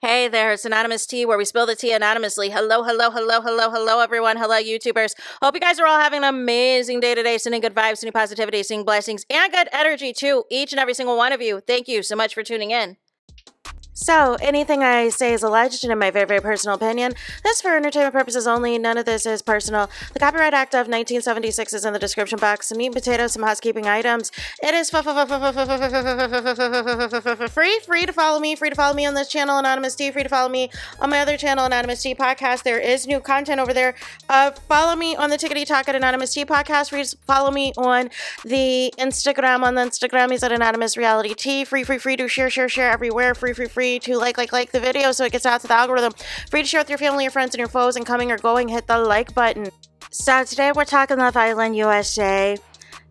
Hey there, it's Anonymous Tea, where we spill the tea anonymously. Hello, everyone. Hello, YouTubers. Hope you guys are all having an amazing day today, sending good vibes, sending positivity, sending blessings, and good energy to each and every single one of you. Thank you so much for tuning in. So, anything I say is alleged and in my very, very personal opinion. This is for entertainment purposes only. None of this is personal. The Copyright Act of 1976 is in the description box. Some meat and potatoes, some housekeeping items. It is free to follow me. Free to follow me on this channel, Anonymous Tea. Free to follow me on my other channel, Anonymous Tea Podcast. There is new content over there. Follow me on the Tickety Talk at Anonymous Tea Podcast. Free to follow me on the Instagram. On the Instagram is at Anonymous Reality Tea. Free to share everywhere. Free to like the video so it gets out to the algorithm. Free to share with your family, your friends, and your foes, and coming or going, hit the like button. So today we're talking Love Island USA,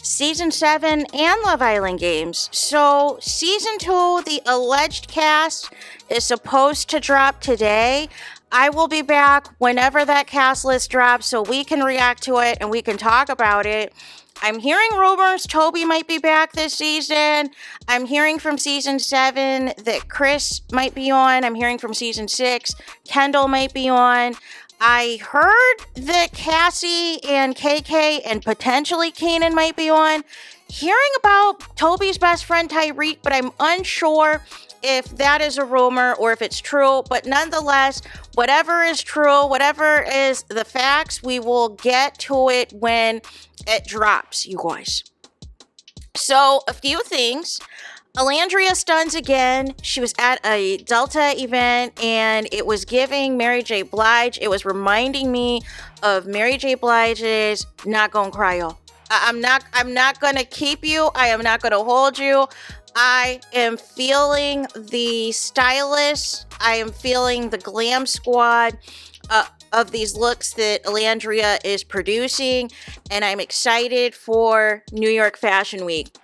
Season 7, and Love Island Games. So Season 2, the alleged cast, is supposed to drop today. I will be back whenever that cast list drops so we can react to it and we can talk about it. I'm hearing rumors Toby might be back this season. I'm hearing from Season 7 that Chris might be on. I'm hearing from Season 6 Kendall might be on. I heard that Cassie and KK and potentially Kanan might be on. Hearing about Toby's best friend Tyreek, but I'm unsure if that is a rumor or if it's true. But nonetheless, whatever is true, whatever is the facts, we will get to it when it drops, you guys. So, a few things. Alandria stuns again. She was at a Delta event and it was giving Mary J. Blige. It was reminding me of Mary J. Blige's Not Gonna Cry, y'all. I'm not gonna keep you. I am not gonna hold you. I am feeling the stylists. I am feeling the glam squad of these looks that Olandria is producing, and I'm excited for New York Fashion Week.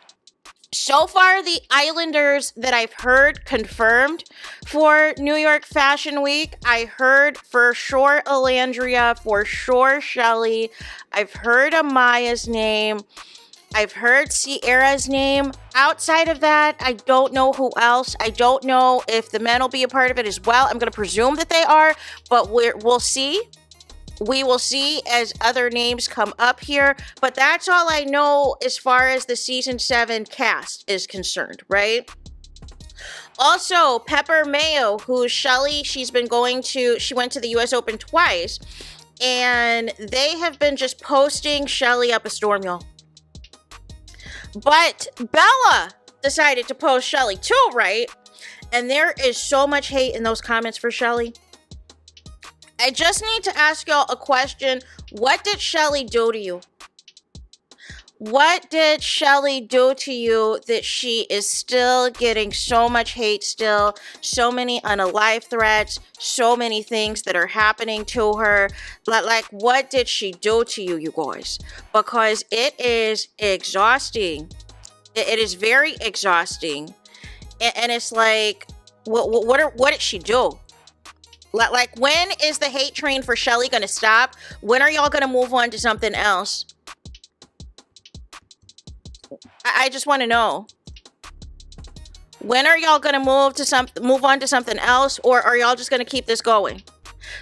So far, the Islanders that I've heard confirmed for New York Fashion Week, I heard for sure Alandria, for sure Shelly. I've heard Amaya's name. I've heard Sierra's name. Outside of that, I don't know who else. I don't know if the men will be a part of it as well. I'm going to presume that they are, but we'll see. We will see as other names come up here. But that's all I know as far as the Season 7 cast is concerned, right? Also, Pepper Mayo, who's Shelly, she went to the US Open twice. And they have been just posting Shelly up a storm, y'all. But Bella decided to post Shelly too, right? And there is so much hate in those comments for Shelly. I just need to ask y'all a question. What did Shelly do to you? What did Shelly do to you that she is still getting so much hate still? So many unalive threats, so many things that are happening to her. Like, what did she do to you, you guys? Because it is exhausting. It is very exhausting. And it's like, what did she do? Like, when is the hate train for Shelly going to stop? When are y'all going to move on to something else? I just want to know. When are y'all going to move on to something else? Or are y'all just going to keep this going?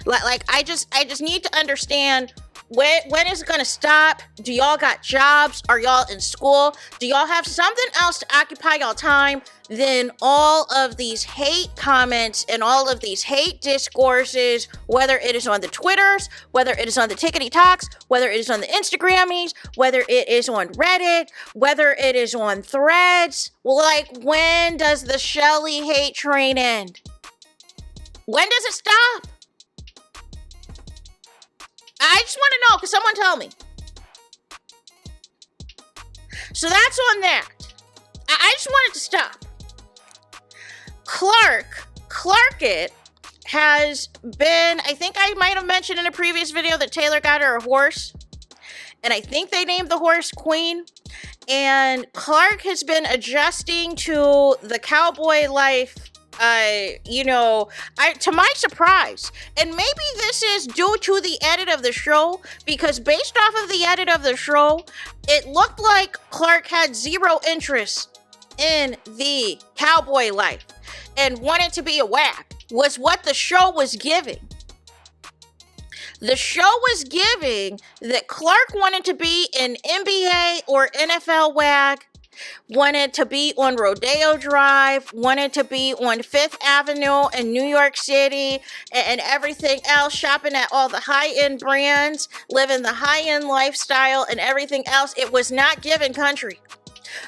Like, I just need to understand, when is it going to stop? Do y'all got jobs? Are y'all in school? Do y'all have something else to occupy y'all time than all of these hate comments and all of these hate discourses, whether it is on the Twitters, whether it is on the Tickety Talks, whether it is on the Instagrammies, whether it is on Reddit, whether it is on Threads? Like, when does the Shelly hate train end? When does it stop? I just want to know, because someone tell me. So that's on that. I just want it to stop. Clarkett has been, I think I might have mentioned in a previous video that Taylor got her a horse. And I think they named the horse Queen. And Clark has been adjusting to the cowboy life, to my surprise. And maybe this is due to the edit of the show, because based off of the edit of the show, it looked like Clark had zero interest in the cowboy life and wanted to be a whack. was what the show was giving. The show was giving that Clark wanted to be an NBA or NFL WAG, wanted to be on Rodeo Drive, wanted to be on Fifth Avenue in New York City, and everything else, shopping at all the high-end brands, living the high-end lifestyle and everything else. It was not given country.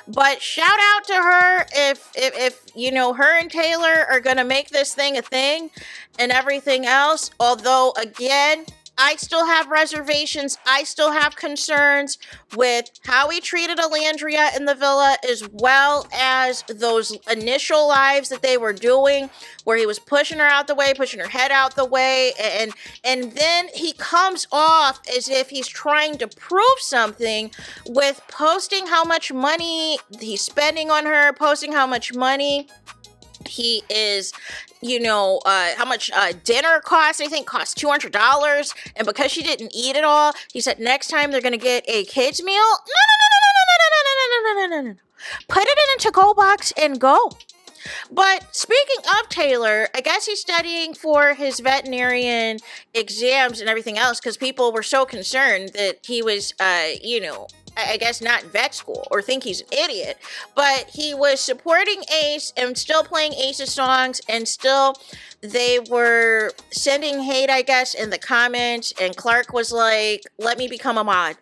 But shout out to her if you know, her and Taylor are going to make this thing a thing and everything else. Although, again, I still have reservations. I still have concerns with how he treated Alandria in the villa, as well as those initial lives that they were doing, where he was pushing her out the way, pushing her head out the way. And then he comes off as if he's trying to prove something with posting how much money he's spending on her, posting how much money he is, you know, how much dinner costs. I think cost $200, and because she didn't eat it all, he said next time they're gonna get a kids meal. No. Put it in a to-go box and go. But speaking of Taylor, I guess he's studying for his veterinarian exams and everything else, because people were so concerned that he was, you know, I guess not in vet school, or think he's an idiot, but he was supporting Ace and still playing Ace's songs, and still they were sending hate, I guess, in the comments, and Clark was like, let me become a mod.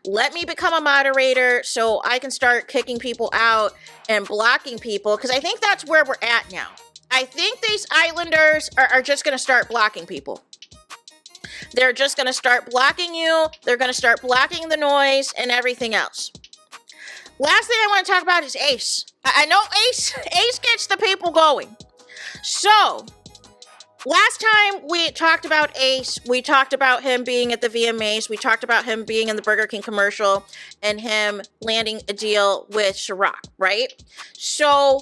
Let me become a moderator so I can start kicking people out and blocking people, because I think that's where we're at now. I think these Islanders are just going to start blocking people. They're just going to start blocking you. They're going to start blocking the noise and everything else. Last thing I want to talk about is Ace. I know Ace gets the people going. So, last time we talked about Ace, we talked about him being at the VMAs. We talked about him being in the Burger King commercial and him landing a deal with Ciroc, right? So,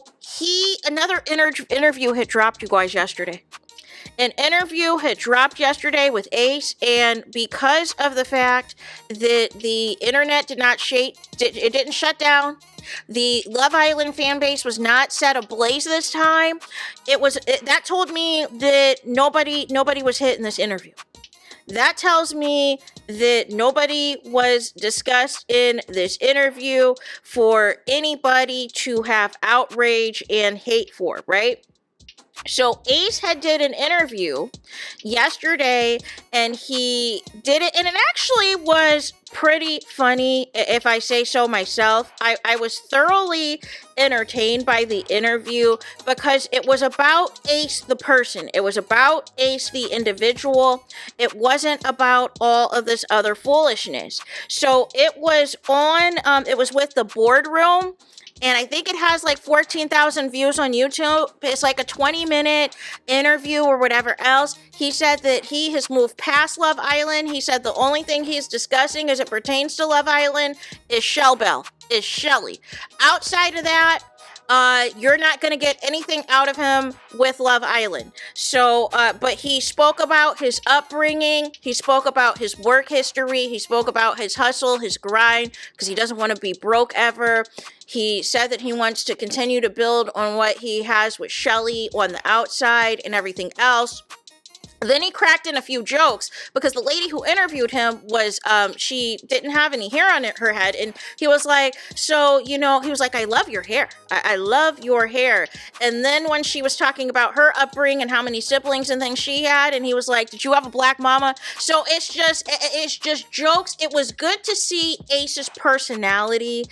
another interview had dropped, you guys, yesterday. An interview had dropped yesterday with Ace, and because of the fact that the internet didn't shut down, the Love Island fan base was not set ablaze this time. That told me that nobody was hit in this interview. That tells me that nobody was discussed in this interview for anybody to have outrage and hate for, right? So Ace did an interview yesterday, and he did it, and it actually was pretty funny, if I say so myself. I was thoroughly entertained by the interview, because it was about Ace the person. It was about Ace the individual. It wasn't about all of this other foolishness. So it was it was with the boardroom. And I think it has like 14,000 views on YouTube. It's like a 20-minute interview or whatever else. He said that he has moved past Love Island. He said the only thing he's discussing as it pertains to Love Island is Shelly. Outside of that, you're not going to get anything out of him with Love Island. So, but he spoke about his upbringing. He spoke about his work history. He spoke about his hustle, his grind, because he doesn't want to be broke ever. He said that he wants to continue to build on what he has with Shelly on the outside and everything else. Then he cracked in a few jokes, because the lady who interviewed him was, she didn't have any hair on her head. And he was like, so, you know, he was like, I love your hair. I love your hair. And then when she was talking about her upbringing and how many siblings and things she had, and he was like, did you have a black mama? So it's just jokes. It was good to see Ace's personality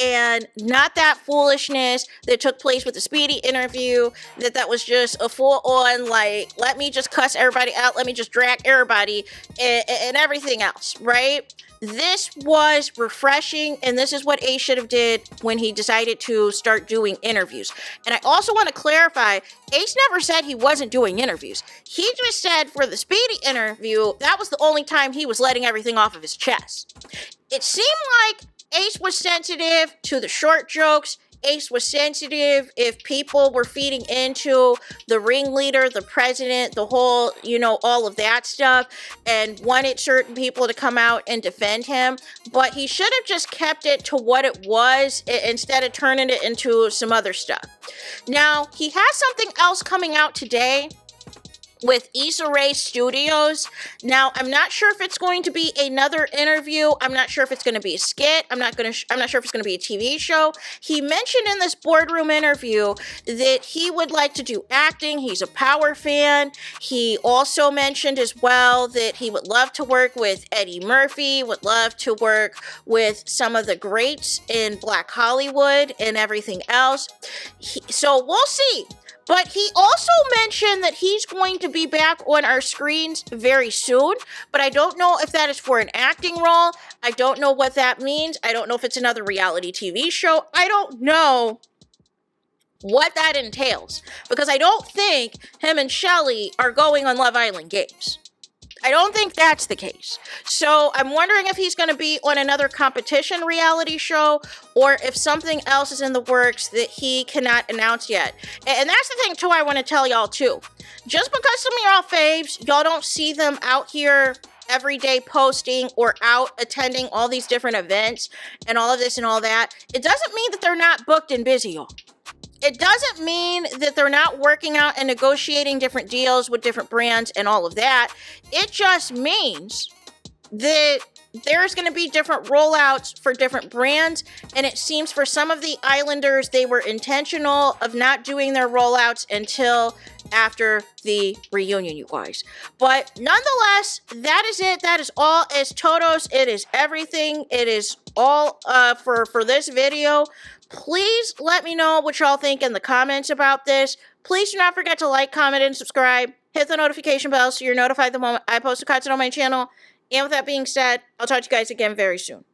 and not that foolishness that took place with the Speedy interview, that was just a full on, like, let me just cuss everybody out, let me just drag everybody and everything else, right? This was refreshing, and this is what Ace should have did when he decided to start doing interviews. And I also want to clarify, Ace never said he wasn't doing interviews. He just said for the Speedy interview, that was the only time he was letting everything off of his chest. It seemed like Ace was sensitive to the short jokes. Ace was sensitive if people were feeding into the ringleader, the president, the whole, you know, all of that stuff, and wanted certain people to come out and defend him. But he should have just kept it to what it was instead of turning it into some other stuff. Now, he has something else coming out today with Issa Rae Studios. Now, I'm not sure if it's going to be another interview. I'm not sure if it's going to be a skit. I'm not sure if it's going to be a TV show. He mentioned in this boardroom interview that he would like to do acting. He's a Power fan. He also mentioned as well that he would love to work with Eddie Murphy, would love to work with some of the greats in Black Hollywood and everything else. So we'll see. But he also mentioned that he's going to be back on our screens very soon, but I don't know if that is for an acting role. I don't know what that means. I don't know if it's another reality TV show. I don't know what that entails, because I don't think him and Shelly are going on Love Island Games. I don't think that's the case. So I'm wondering if he's going to be on another competition reality show, or if something else is in the works that he cannot announce yet. And that's the thing too I want to tell y'all too. Just because some of y'all faves, y'all don't see them out here every day posting or out attending all these different events and all of this and all that, it doesn't mean that they're not booked and busy, y'all. It doesn't mean that they're not working out and negotiating different deals with different brands and all of that. It just means that there's going to be different rollouts for different brands. And it seems for some of the Islanders, they were intentional of not doing their rollouts until after the reunion, you guys. But nonetheless, that is it. That is all. It's Totos. It is everything. It is all for this video. Please let me know what y'all think in the comments about this. Please do not forget to like, comment, and subscribe. Hit the notification bell so you're notified the moment I post a content on my channel. And with that being said, I'll talk to you guys again very soon.